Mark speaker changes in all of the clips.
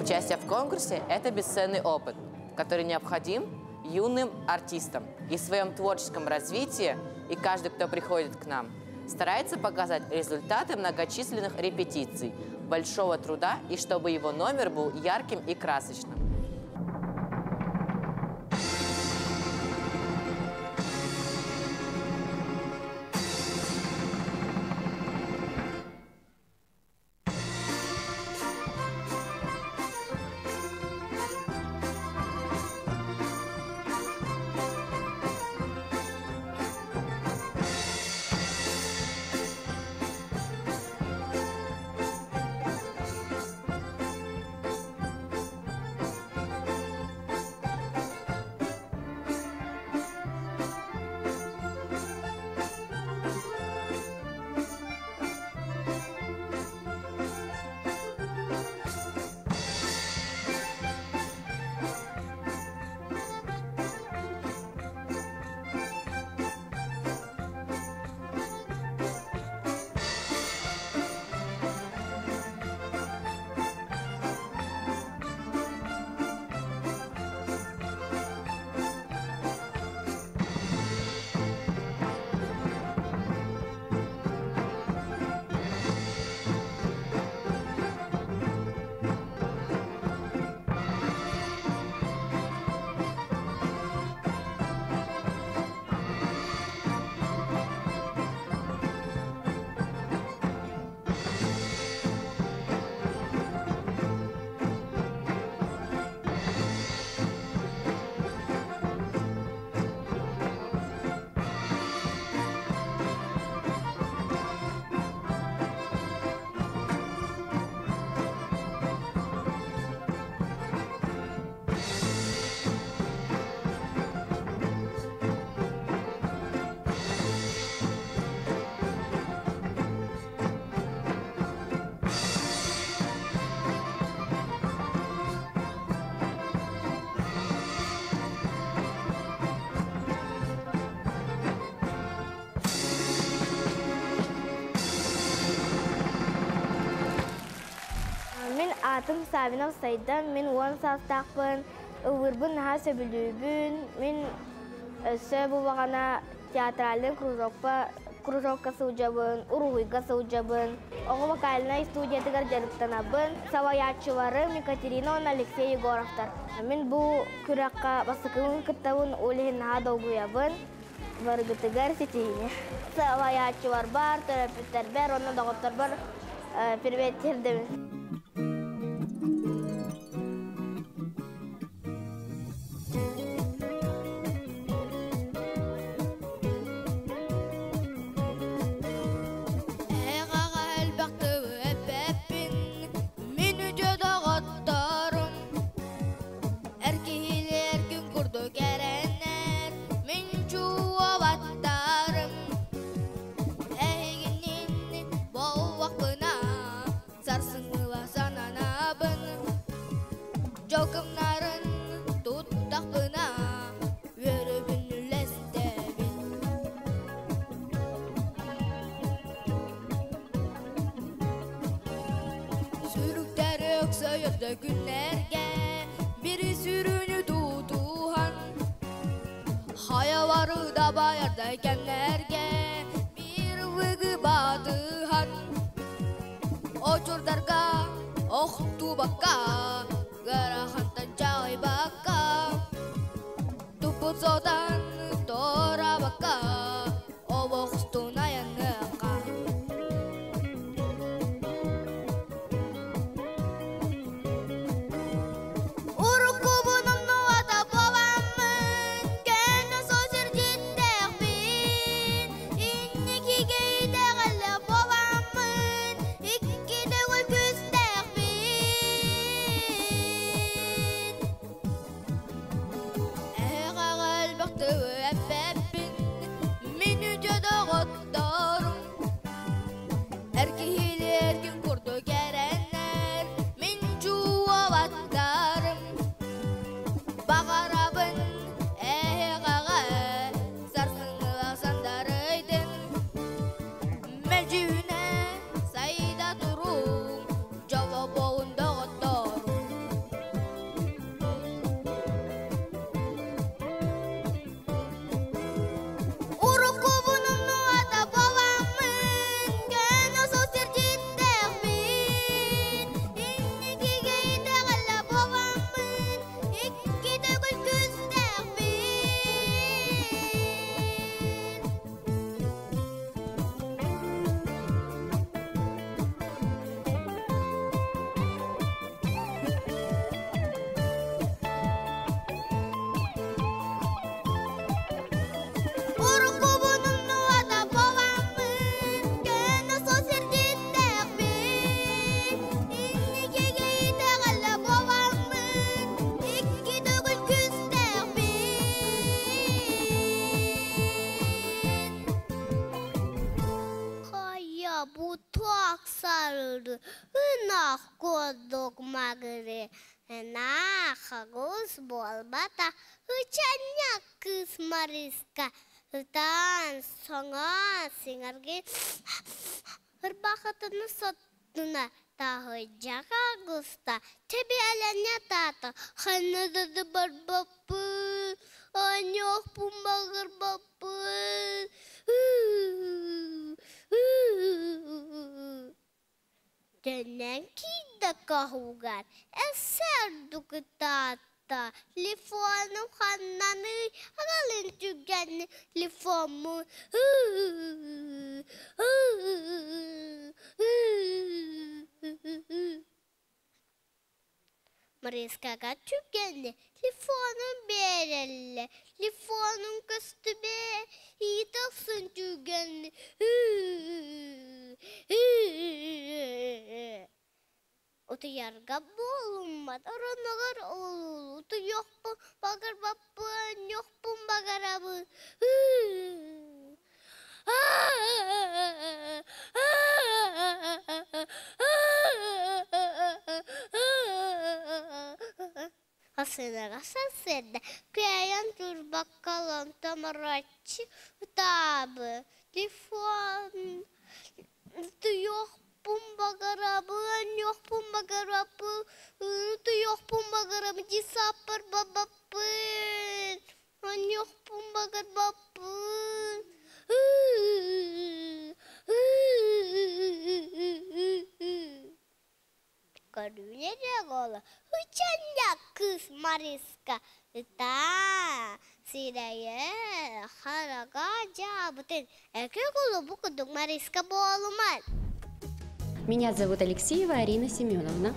Speaker 1: Участие в конкурсе – это бесценный опыт, который необходим юным артистам. И в своем творческом развитии, и каждый, кто приходит к нам, старается показать результаты многочисленных репетиций, большого труда, и чтобы его номер был ярким и красочным.
Speaker 2: Atım Sabina Saydan, min 10 sastaqpın, ıvırbın ha söbülübün, min söbu bağana teatralın kruzokka sujabın, uruhuyga sujabın, oğu vakalina studiyatı garjarıptanabın, savayatçıvarı min Katerina on Alexey Yegorov'tar. Min bu kürakka basıkın kıttavın ulihin ha doğguyabın, vargıtıgar seçeyini. Savayatçıvar bar, terapistler bar, onun doktor bar, pirvettir demin.
Speaker 3: Günlerge biri sürünü tutuhan Hayavarı da bayardaykenlerge bir vıgı batıhan Oçurdarga ohtu bakka Garahantan cay bakka Tuput sodan tora bakka Ovoxtu nayan ngaka
Speaker 4: кылды, ынах кодок магыры, нахагус болбата, ычаньяк кыз Мариска, ытан соңа сиңерге ырбахытыны соттуна, тағы жаға густа, тебе әләне тата, ханадады бар бапы, аньох пумбағыр бапы. Дөнен кейді қағуғар, әсер дүкі тата, лифоным ханнаны, ағалын түгені лифому. Mariskaga түгені, лифоным берелі, лифоным көстібе, итақсын түгені. Оты ярға болыммад, оранығыр олыл, оты yoqпын, бағыр баппын, yoqпын бағыр абын. Асынаға сасырды, көйен тұр баққалан тамаратчы, табы, телефон, yoqпын бағыр абын, yoqпын бағыр абын, yoqпын бағыр абын, десапыр бабапын, yoqпын бағыр бапын. Көріне қолы, үчәнде кыз Мариска, үта сирайы қараға жабытын, әке қолы бұқыдық Мариска болыман.
Speaker 5: Меня зовут Алексеева Арина Семеновна.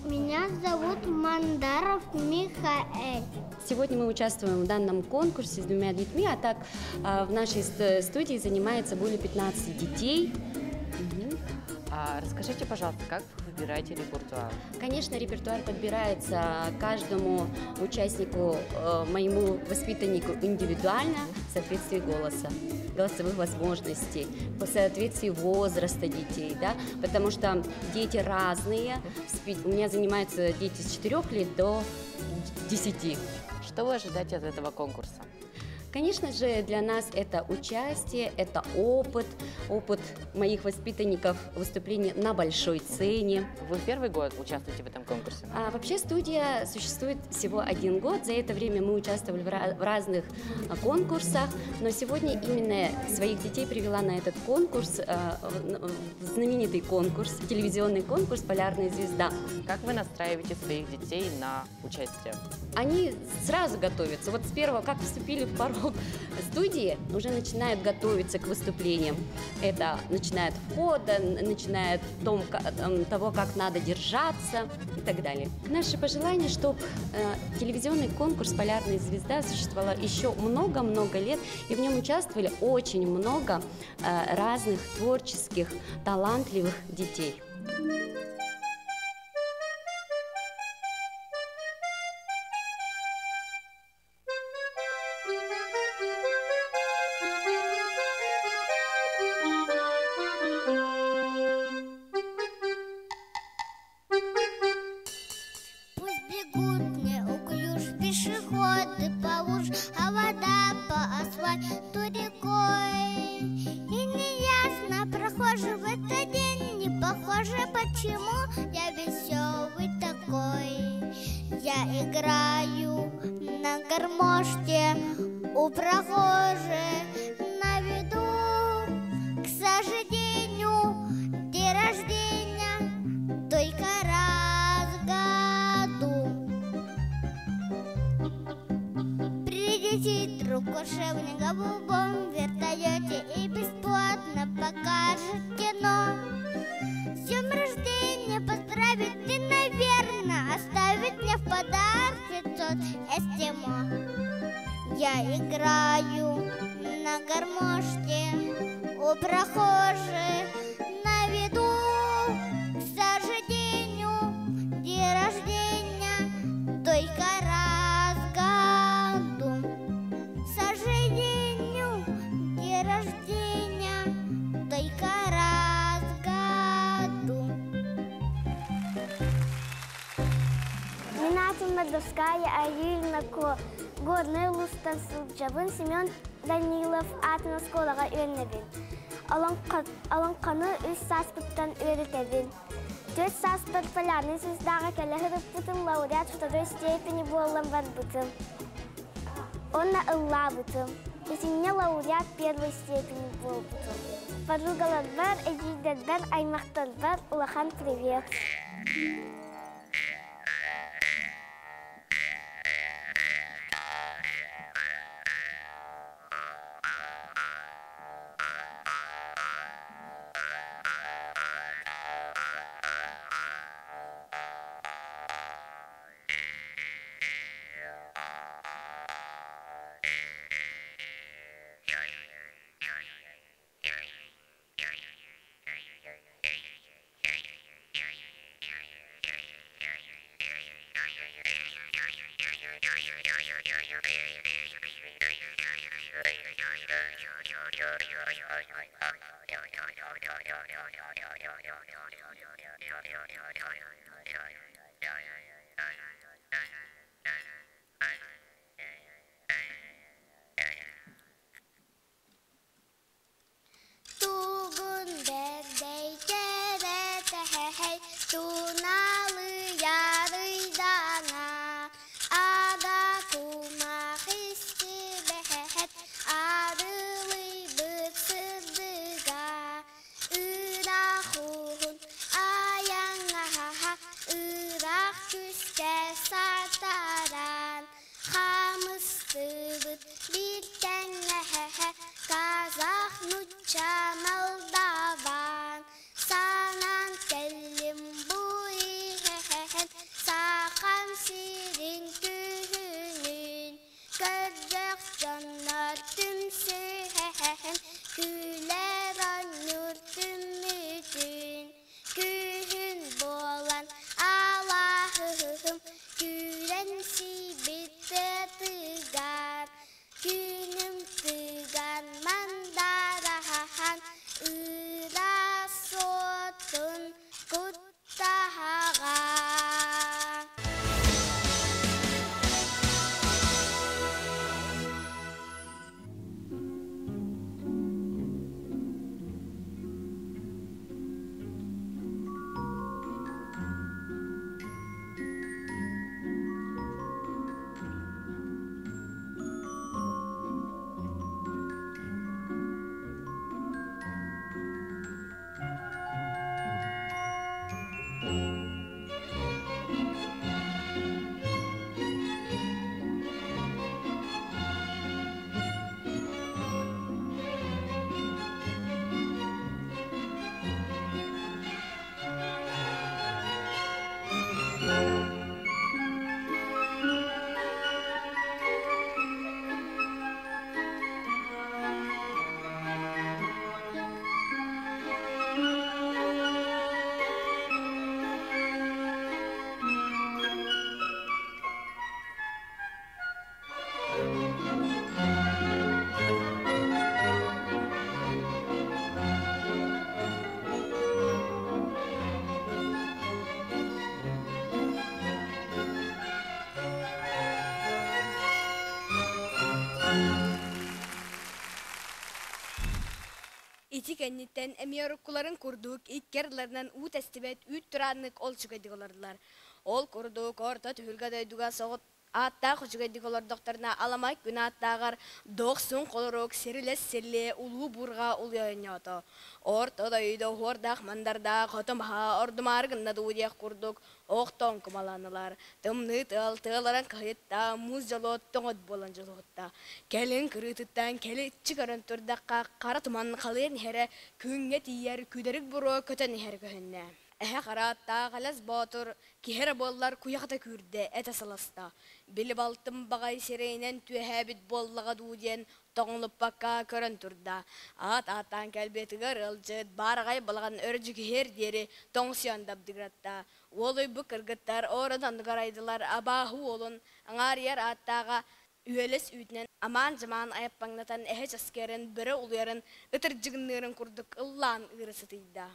Speaker 2: Меня зовут Мандаров Михаэль.
Speaker 5: Сегодня мы участвуем в данном конкурсе с 2 детьми, а так в нашей студии занимается более 15 детей.
Speaker 1: Расскажите, пожалуйста, как вы выбираете репертуар?
Speaker 5: Конечно, репертуар подбирается каждому участнику, моему воспитаннику индивидуально в соответствии голоса, голосовых возможностей, по соответствии возраста детей, да? Потому что дети разные. У меня занимаются дети с 4 лет до 10.
Speaker 1: Что вы ожидаете от этого конкурса?
Speaker 5: Конечно же, для нас это участие, это опыт моих воспитанников выступления на большой сцене.
Speaker 1: Вы первый год участвуете в этом конкурсе?
Speaker 5: Вообще студия существует всего 1 год. За это время мы участвовали в разных конкурсах, но сегодня именно своих детей привела на этот конкурс, знаменитый конкурс, телевизионный конкурс «Полярная звезда».
Speaker 1: Как вы настраиваете своих детей на участие?
Speaker 5: Они сразу готовятся. Вот с первого, как вступили в порог студии, уже начинают готовиться к выступлениям. Это начинает входа, начинает того, как надо держаться и так далее. Наше пожелание, чтобы телевизионный конкурс «Полярная звезда» существовал еще много-много лет, и в нем участвовали очень много разных творческих, талантливых детей.
Speaker 4: Почему я веселый такой? Я играю на гармошке у прохожих на виду. К сожалению, день рождения только раз в году. Прилетит друг волшебник в голубом вертолете и бесплатно покажет кино. С днем рождения поздравит и, наверное, оставит мне в подарок 500 эстимо. Я играю на гармошке у прохожих на виду. К сожалению, день рождения только раз в году. К сожалению, день рождения только раз в году.
Speaker 2: Твардовская Аильна Горный Лустан Суджабын Семен Данилов атына сколаға өйнебін. Аланқаны үз саспыттан өрітебін. 4 саспыт полярный сыздағы кәліғіріп бұтым лауреат второй степени болым бар бұтым. Онна ылла бұтым. Есіне лауреат первой степени бол бұтым. Подругалар бар, әжейдер бар, аймақтар бар, улахан привет.
Speaker 6: Итикеннеттен эмиоруккуларын курдук иккерлернен ут эстибет ут тураннык ол чугайдыголардылар. Ол курдук орта түхүлга дойдуга соғыт атта хучугайдыголардоктарына аламай күн аттагар доксун колорук серилес селле улуу бурга улуяйнято. Орта дойдо хордах мандарда хотомха ордумаргынна дуудиях курдук оқтон кумаланылар. Тымны тылларын кайытта муз жолот тоңот болан жолотта. Келин кырытыттан кели чыгарын турдакка кара туман калын хере күнгө тиер күдерик буро көтөн хер көхүнне. Эхе каратта галас батыр кихер боллар куякта күрде эте саласта. Билип алтым багай серейнен түһәбит боллага дууден тоңлуп бакка көрөн турда. Атан келбетигер ылжыт баргай балган өржүк хер дери тоңсуяндап дигратта. Олой бу кыргыттар oradan гарайдылар абаху олун аңарияр аттага үелес үтнен аман жаман айаппаңнатан эхе аскерин бири улуярын ытыржыгыннырын курдук ыллан ырысытыйда.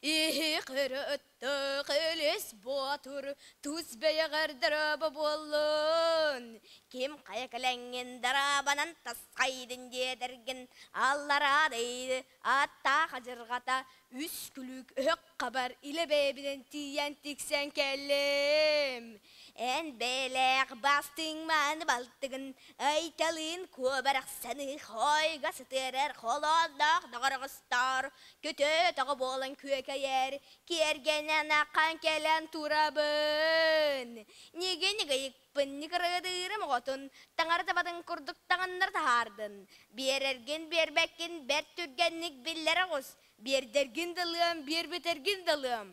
Speaker 6: İhi kırıttı kili Өс ботур туз бейгердер болун. Ким кайкаленген дарабанан тасқайдын дедерген аллара дейді атта қажырғата үс күлік өк қабар иле бейбіден тиян тіксен келем. Ән бәләқ бастың маны балтығын айталын көбірік сәні қойға сытырыр қоладақ дағырғыстар көте тағы болын көкәйер кергенен аққан келен турабын. Неге Пынны кырыдырым отун, таңарды бадың күрдік тағандар тағардын. Берерген, бербәккен, бәр түргенник биллері ғыз. Бердерген дылым, бербетерген дылым.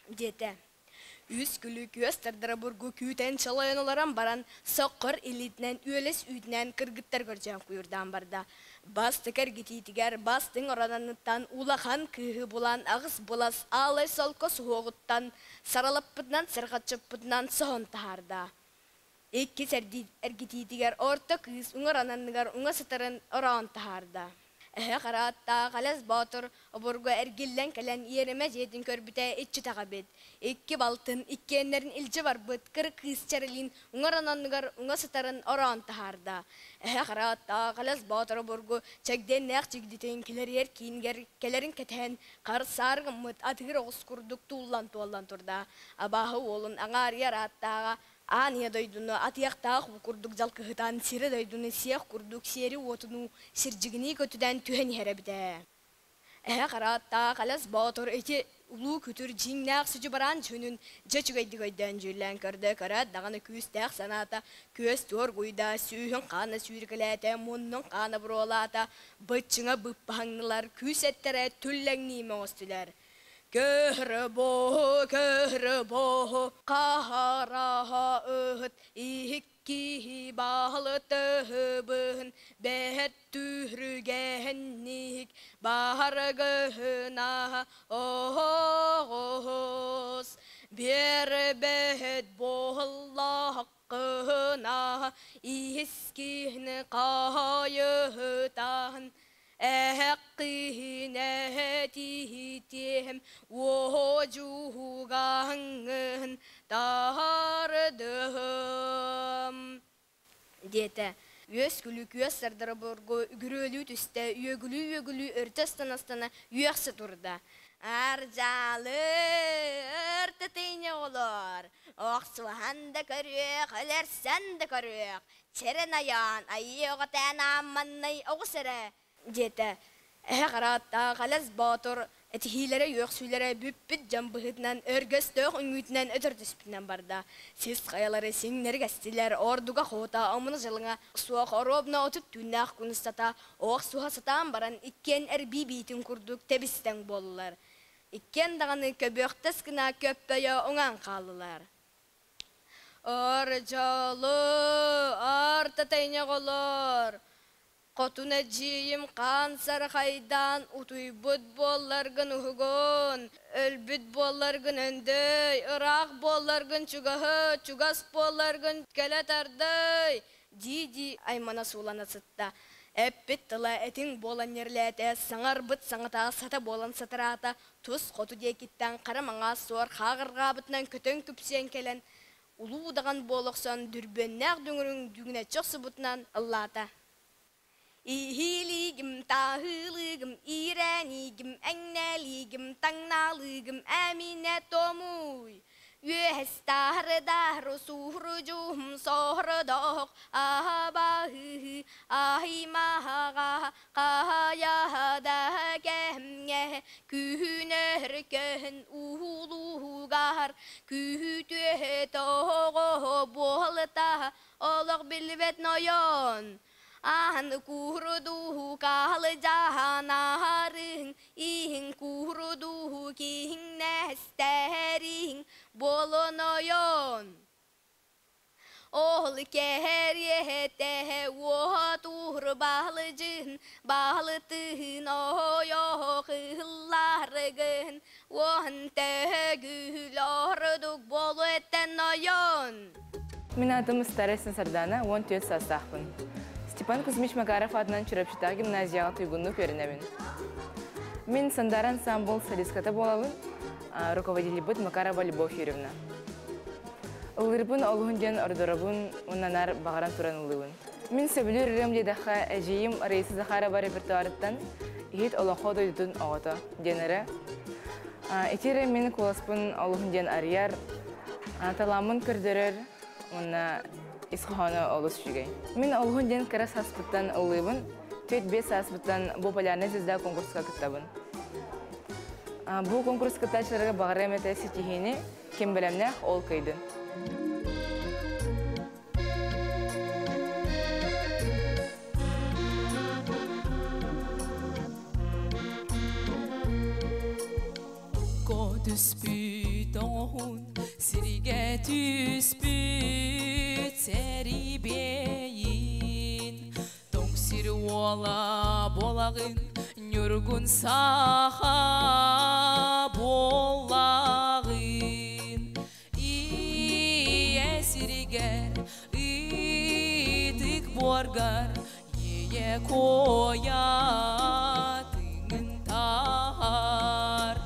Speaker 6: Деді. Үз күлі көстірдірі бұрғы күйтен чалайын оларан баран, соққыр элитінен, өліс үйтінен кыргыттар көржен құйырдан барда. Басты кәргетейтігер, бастың орананыттан, улахан күйі болан, ағыз болас, алай солқы суғыттан, саралып бұдынан, сырғатшып бұдынан соғын тағарда. Ekki әргетейтігер, орта күйіс, ұңырананығар, ұңа сытырын оран тағарда. Қаратта қалас батыр, обырға әргеллен кәлен еріме жетін көрбіте етші таға бет. Екі балтын, екі әнерін ilci бар бұд, кірі күйіс чәрілін, ұңырананығар, ұңа сытырын оран тағарда. Қаратта қалас батыр, обырға чәкден нәқ чегдетен келер ер кейінгер, келерін кәтен, қар сарғы мұт, атығыр оғыз күрдік туылан тұрда. Абағы олын аңар яраттаға, Ания дойдуну атияқтақ күрдік жалқығытан сері дойдуну сех күрдік сері отыну сіржігіні көтіден түйен әребді. Қаратта қалас батыр әте ұлу күтір жиңнақ сүжі баран жөнін жачығайды көйден жүрлен көрді көрәд дағаны көстәқ саната көз төр көйда сүйін қаны сүйіргіләті мұнның қаны бұролата бұтчыңа бұппаңнылар көз әттірі түлләңнейме остылар. Körbo, kaharaha öhüt, ihikki bağlı töhübün, behet tührügennik, bahar gıhına oğuz. Bir behet boğulla hakkına, ihiskihni kayıhıtan, Әққинәтихтем оғжуғаңын тағардым. Деді. Өз күлік өз сардары бұрғы үгірөлі түсті, өгілі өртістан-астана өқсі тұрда. Аржалы өртітейне олар. Оқсуғанда көрек, әлерсәнді көрек. Черен аян, айеғатан амманнай оғысыры. Деді. Қаратта қалас батыр, әтихилері өқсүйлері бүппіт жамбығытынан, өргөстөк үңгүйтінен өтірдіспінен барда. Сіз қаялары сеңнер кәстілер, ордуға қота, амыны жылыңа, суақ оробна отып түннақ күністата, оқ суға сатан баран, иккен әрби бейтін күрдік тәбістен болылар. Иккен дағаны көбөқтес кіна көппөйі оңан қалылар. Аржалы, артатайне қолар. Қотуна жиым қансар қайдан ұтуй бұд болларғын ұғығын, өлбіт болларғын өндөй, ұрақ болларғын чуғағы, чуғас болларғын кәлетардай. Диди аймана сулана сытта. Әппет тыла әтің болан ерләті, саңар бұд саңыта сата болан сатырата, тұс қоту декеттен қарамаңа сор қағырға бұтынан көтін күпсен келен, ұлудаған болықсан дүрбеннәқ дүңірің дүңіне чоқсы бұтынан ұллата. İhiligim, tahıligim, irenigim, enneligim, tangnalığım, emine tomuy. Ühestarı dahru suhrucum, sohrudoq, ahbahı, ahimaha, kahayada kemge, kühünerken uhulugar, kühütühe toğu bolta, olaq bilvet noyon. Ahın kuruduhu kahlı cahanarın, ihin kuruduhu kihin nesterin bolunoyon. Oğlu keriyete otur bahlıcın, bahlıtın oyo kıllargın, oğun tegül orduk bolu etten oyon.
Speaker 7: Мен атым Старесин Сардана, 14 састақпын. Степан Кузьмич Макаров адынан Чурапчыта гимназияға түйгінні көрінемін. Мен сандар ансамбл солистката болабын. руководитель быт Макарова Любовь Юрьевна. Улырбын олугунден ордорабын уннанар багаран туран улыбын. Мен сөбүлүр ремледаха әжейім Раиса Захарова репертуарыттан ихит олохо дойдун оғыта денері. Этире мен куласпын олугунден арияр таламын көрдөрөр мына исханы олус жүгей. Мен олугунден карас аспыттан улыбын, төт бес аспыттан популярный звезда конкурска кыттабын. Бұл конкурс кыттачыларға бағарам әті сетихені кем білемнәк ол күйді.
Speaker 8: Түспүт оғын, сірге түспүт сәрібейін. Тоң сірі ола болағын, нүргін саға болағын. Ие сірігер, итік боргар, ие коятыңын тағар.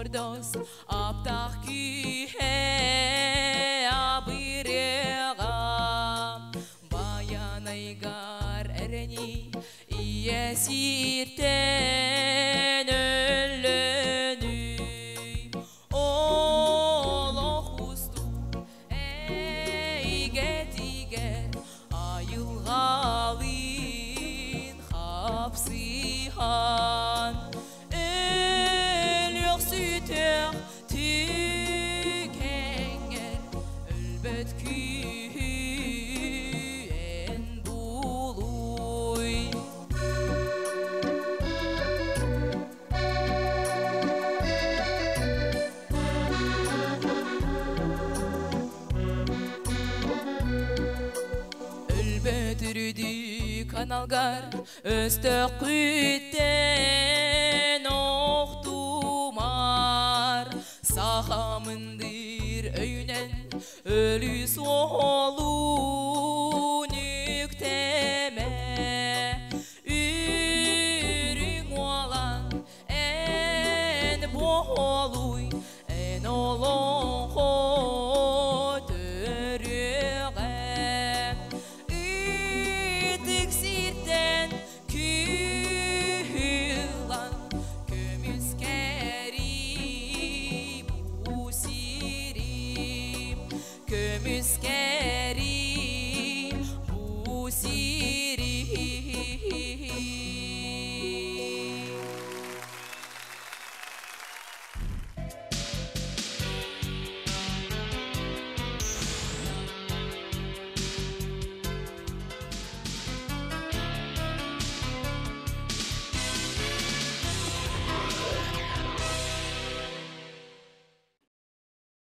Speaker 8: Dos aptaq kühe abirega bayanaygar ereni iyesirten ölünü olohustu eygetiger ayılgalin hapsihan tükenger ölbet küyen buluy. Ölbet ürüdü kanalgar östök kütten Sahamındır öynen ölü solu